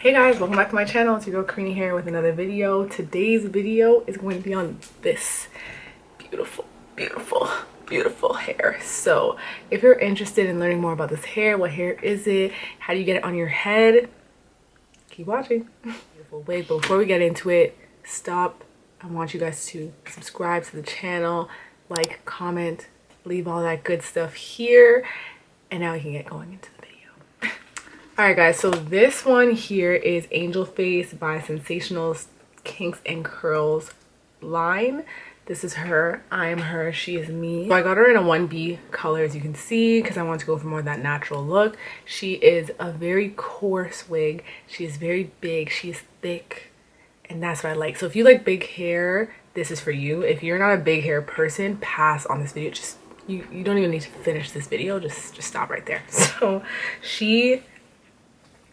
Hey guys, welcome back to my channel. It's your girl Karina here with another video. Today's video is going to be on this beautiful, beautiful, beautiful hair. So if you're interested in learning more about this hair, what hair is it, how do you get it on your head, keep watching. Beautiful wig. But before we get into it, stop. I want you guys to subscribe to the channel, like, comment, leave all that good stuff here, and now we can get going into the video. Alright guys, so this one here is Angel Face by Sensationnel's Kinks and Curls line. This is her, I'm her, she is me. So I got her in a 1B color, as you can see, because I want to go for more of that natural look. She is a very coarse wig. She is very big, she is thick, and that's what I like. So if you like big hair, this is for you. If you're not a big hair person, pass on this video. Just you don't even need to finish this video, just stop right there. So she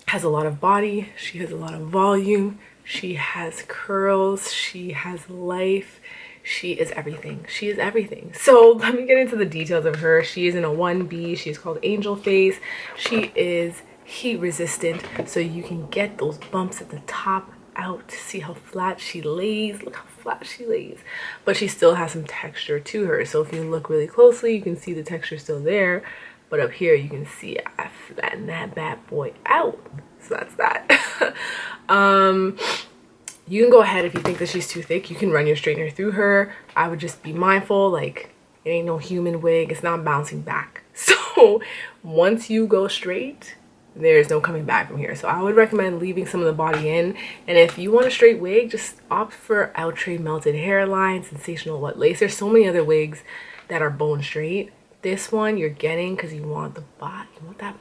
has a lot of body, she has a lot of volume, she has curls, she has life, she is everything. She is everything. So let me get into the details of her. She is in a 1B, she's called Angel Face. She is heat resistant, so you can get those bumps at the top out. See how flat she lays, look how flat she lays. But she still has some texture to her, so if you look really closely, you can see the texture still there. But up here, you can see I flatten that bad boy out. So that's that. You can go ahead if you think that she's too thick. You can run your straightener through her. I would just be mindful, like, it ain't no human wig. It's not bouncing back. So once you go straight, there's no coming back from here. So I would recommend leaving some of the body in. And if you want a straight wig, just opt for Outre Melted Hairline, Sensational Wet Lace. There's so many other wigs that are bone straight. This one you're getting because you want the bot, you want that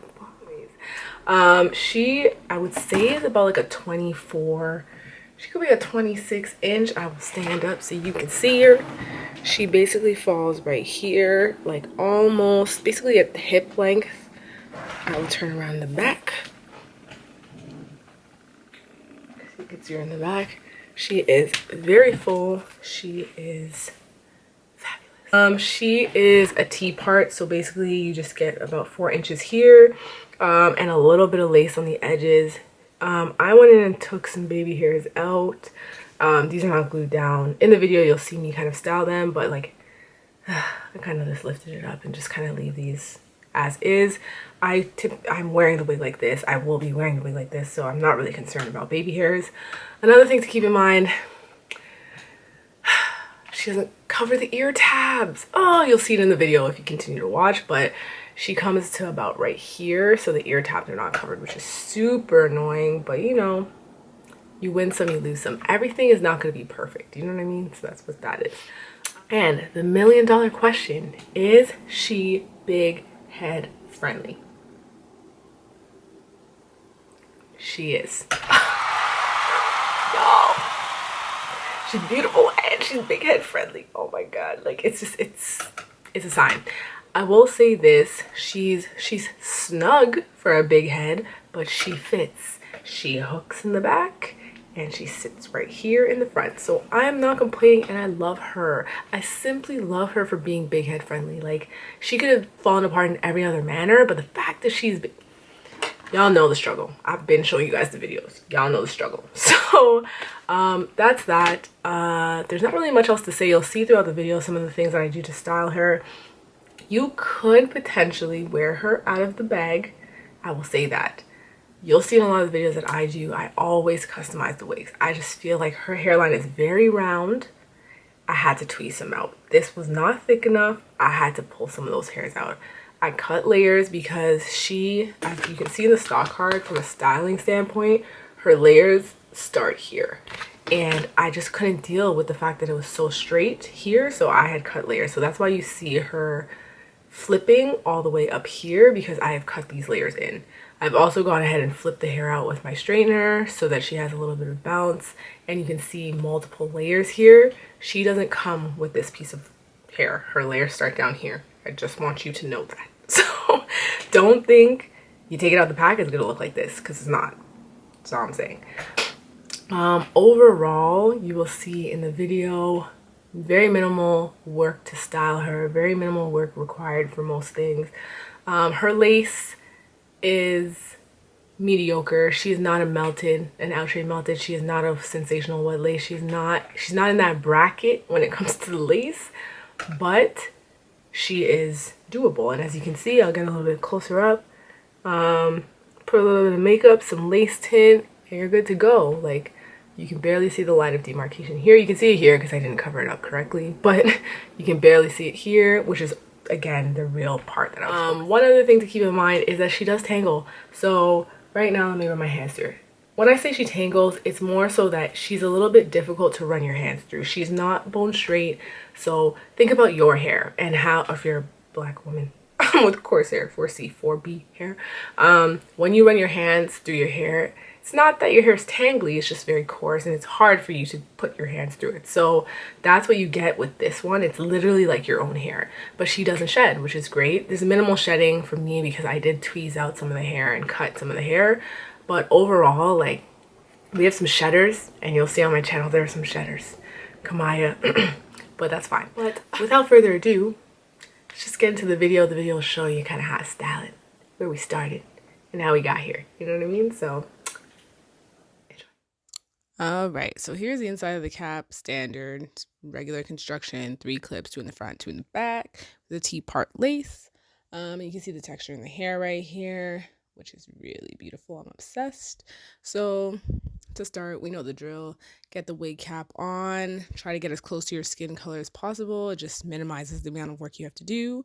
bot. She, I would say, is about like a 24, she could be a 26 inch. I will stand up so you can see her. She basically falls right here, like almost basically at the hip length. I will turn around the back so you can see her in the back. She is very full. She is she is a T-part, so basically you just get about 4 inches here, and a little bit of lace on the edges. I went in and took some baby hairs out. These are not glued down. In the video you'll see me kind of style them, but like I kind of just lifted it up and just kind of leave these as is. I'm wearing the wig like this. I will be wearing the wig like this, so I'm not really concerned about baby hairs. Another thing to keep in mind, she doesn't cover the ear tabs. Oh, you'll see it in the video if you continue to watch, but she comes to about right here, so the ear tabs are not covered, which is super annoying. But you know, you win some, you lose some. Everything is not going to be perfect, you know what I mean? So that's what that is. And the $1,000,000 question, is she big head friendly? She is. Y'all, she's beautiful and she's big head friendly. Oh my god, like it's just it's a sign. I will say this, she's snug for a big head, but she fits. She hooks in the back and she sits right here in the front. So I am not complaining, and I love her. I simply love her for being big head friendly. Like, she could have fallen apart in every other manner, but the fact that she's big, y'all know the struggle. I've been showing you guys the videos. Y'all know the struggle. So that's that. There's not really much else to say. You'll see throughout the video some of the things that I do to style her. You could potentially wear her out of the bag. I will say that. You'll see in a lot of the videos that I do, I always customize the wigs. I just feel like her hairline is very round. I had to tweeze some out. This was not thick enough. I had to pull some of those hairs out. I cut layers because she, as you can see in the stock card, from a styling standpoint, her layers start here. And I just couldn't deal with the fact that it was so straight here, so I had cut layers. So that's why you see her flipping all the way up here, because I have cut these layers in. I've also gone ahead and flipped the hair out with my straightener so that she has a little bit of bounce, and you can see multiple layers here. She doesn't come with this piece of hair. Her layers start down here. I just want you to know that. So don't think you take it out of the pack, it's gonna look like this, because it's not. That's all I'm saying. Overall, you will see in the video, very minimal work to style her, very minimal work required for most things. Her lace is mediocre. She is not an outright melted. She is not a sensational wet lace. She's not in that bracket when it comes to the lace, but she is doable. And as you can see, I'll get a little bit closer up. Put a little bit of makeup, some lace tint, and you're good to go. Like, you can barely see the line of demarcation here. You can see it here because I didn't cover it up correctly, but you can barely see it here, which is, again, the real part that I was one other thing to keep in mind is that she does tangle. So right now, let me run my hands through it. When I say she tangles, it's more so that she's a little bit difficult to run your hands through. She's not bone straight. So think about your hair and how, if you're a black woman with coarse hair, 4C, 4B hair, when you run your hands through your hair, it's not that your hair is tangly, it's just very coarse and it's hard for you to put your hands through it. So that's what you get with this one. It's literally like your own hair, but she doesn't shed, which is great. There's minimal shedding for me because I did tweeze out some of the hair and cut some of the hair. But overall, like, we have some shedders, and you'll see on my channel there are some shedders. Kamaya, but that's fine. But without further ado, let's just get into the video. The video will show you kind of how to style it, where we started, and how we got here. You know what I mean? So, enjoy. All right, so here's the inside of the cap, standard, regular construction, 3 clips, 2 in the front, 2 in the back, with a T-part lace. And you can see the texture in the hair right here, which is really beautiful. I'm obsessed. So to start, we know the drill. Get the wig cap on. Try to get as close to your skin color as possible. It just minimizes the amount of work you have to do.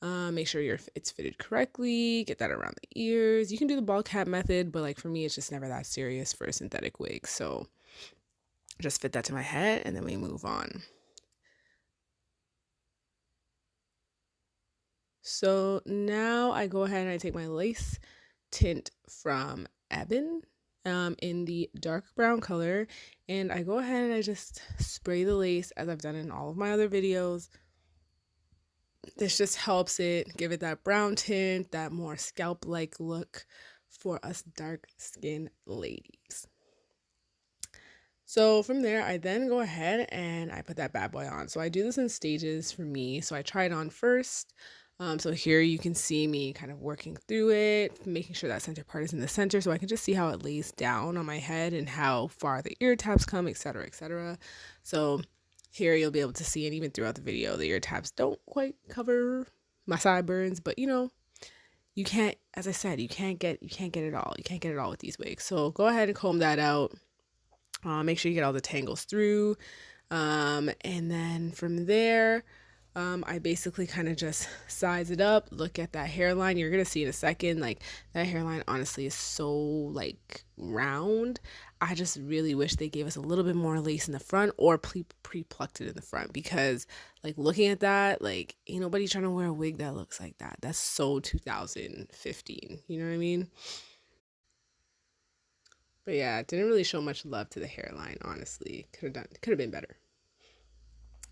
Make sure it's fitted correctly. Get that around the ears. You can do the ball cap method, but like for me, it's just never that serious for a synthetic wig. So just fit that to my head and then we move on. So now I go ahead and I take my lace tint from Ebon in the dark brown color, and I go ahead and I just spray the lace as I've done in all of my other videos. This just helps it give it that brown tint, that more scalp-like look for us dark skinned ladies. So from there, I then go ahead and I put that bad boy on. So I do this in stages for me. So I try it on first. So here you can see me kind of working through it, making sure that center part is in the center so I can just see how it lays down on my head and how far the ear tabs come, etc., etc. So here you'll be able to see, and even throughout the video, the ear tabs don't quite cover my sideburns, but you know, you can't, as I said, you can't get it all. You can't get it all with these wigs. So go ahead and comb that out. Make sure you get all the tangles through. And then from there, I basically kind of just size it up, look at that hairline. You're going to see in a second, like that hairline honestly is so like round. I just really wish they gave us a little bit more lace in the front or pre-plucked it in the front, because like looking at that, like ain't nobody trying to wear a wig that looks like that. That's so 2015. You know what I mean? But yeah, it didn't really show much love to the hairline, honestly. Could have been better.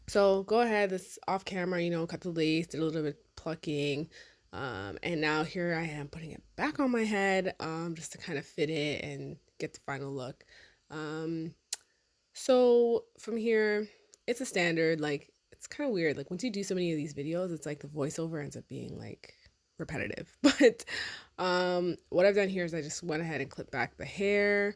So go ahead, this off camera, you know, cut the lace, did a little bit of plucking. And now here I am putting it back on my head, just to kind of fit it and get the final look. So from here, it's a standard, like, it's kind of weird. Like once you do so many of these videos, it's like the voiceover ends up being like repetitive. But what I've done here is I just went ahead and clipped back the hair.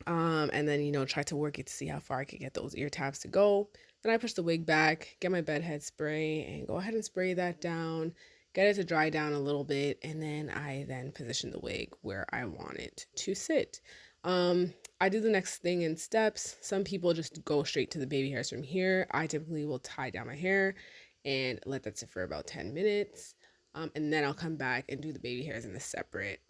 And then, you know, try to work it to see how far I could get those ear tabs to go. Then I push the wig back, get my bed head spray, and go ahead and spray that down, get it to dry down a little bit, and then I then position the wig where I want it to sit. I do the next thing in steps. Some people just go straight to the baby hairs from here. I typically will tie down my hair and let that sit for about 10 minutes. And then I'll come back and do the baby hairs in a separate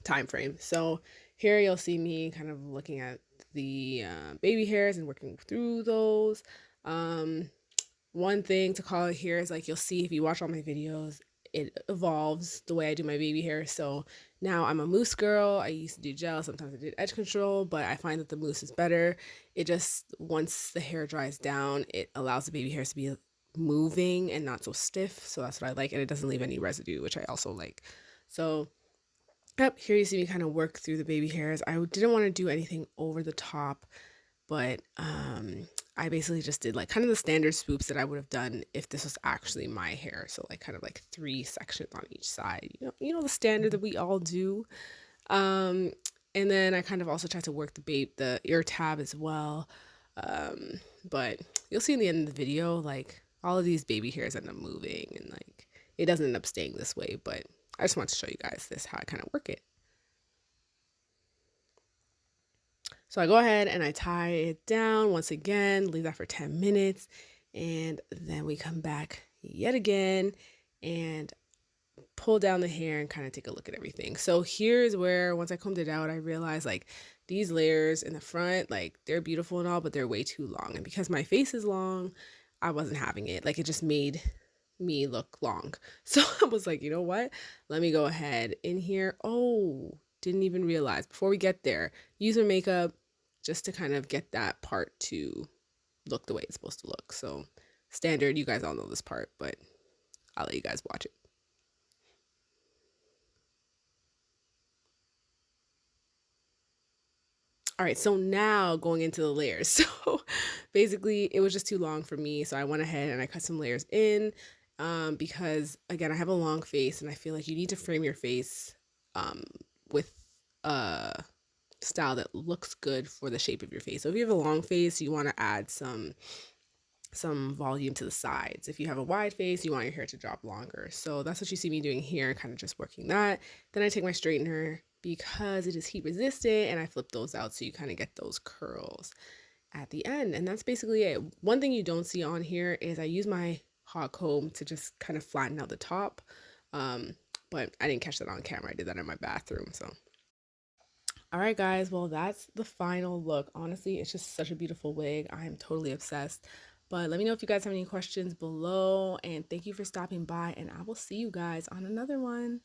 time frame. So here you'll see me kind of looking at the baby hairs and working through those. One thing to call it here is, like, you'll see if you watch all my videos, it evolves the way I do my baby hair. So now I'm a mousse girl. I used to do gel. Sometimes I did edge control, but I find that the mousse is better. It just, once the hair dries down, it allows the baby hairs to be moving and not so stiff. So that's what I like. And it doesn't leave any residue, which I also like. So yep, here you see me kind of work through the baby hairs. I didn't want to do anything over the top, but I basically just did like kind of the standard swoops that I would have done if this was actually my hair. So like kind of like 3 sections on each side. You know the standard that we all do. Um, and then I kind of also tried to work the ear tab as well. But you'll see in the end of the video, like all of these baby hairs end up moving and like it doesn't end up staying this way. But I just want to show you guys this, how I kind of work it. So I go ahead and I tie it down once again, leave that for 10 minutes, and then we come back yet again and pull down the hair and kind of take a look at everything. So here's where, once I combed it out, I realized like these layers in the front, like they're beautiful and all, but they're way too long. And because my face is long, I wasn't having it. Like it just made me look long. So I was like, you know what? Let me go ahead in here. Oh, didn't even realize before we get there, use my makeup just to kind of get that part to look the way it's supposed to look. So standard, you guys all know this part, but I'll let you guys watch it. All right, so now going into the layers. So basically, it was just too long for me. So I went ahead and I cut some layers in because, again, I have a long face and I feel like you need to frame your face with a style that looks good for the shape of your face. So if you have a long face, you want to add some volume to the sides. If you have a wide face, you want your hair to drop longer. So that's what you see me doing here, kind of just working that. Then I take my straightener because it is heat resistant and I flip those out so you kind of get those curls at the end. And that's basically it. One thing you don't see on here is I use my hot comb to just kind of flatten out the top. But I didn't catch that on camera. I did that in my bathroom. So all right, guys. Well, that's the final look. Honestly, it's just such a beautiful wig. I am totally obsessed. But let me know if you guys have any questions below. And thank you for stopping by. And I will see you guys on another one.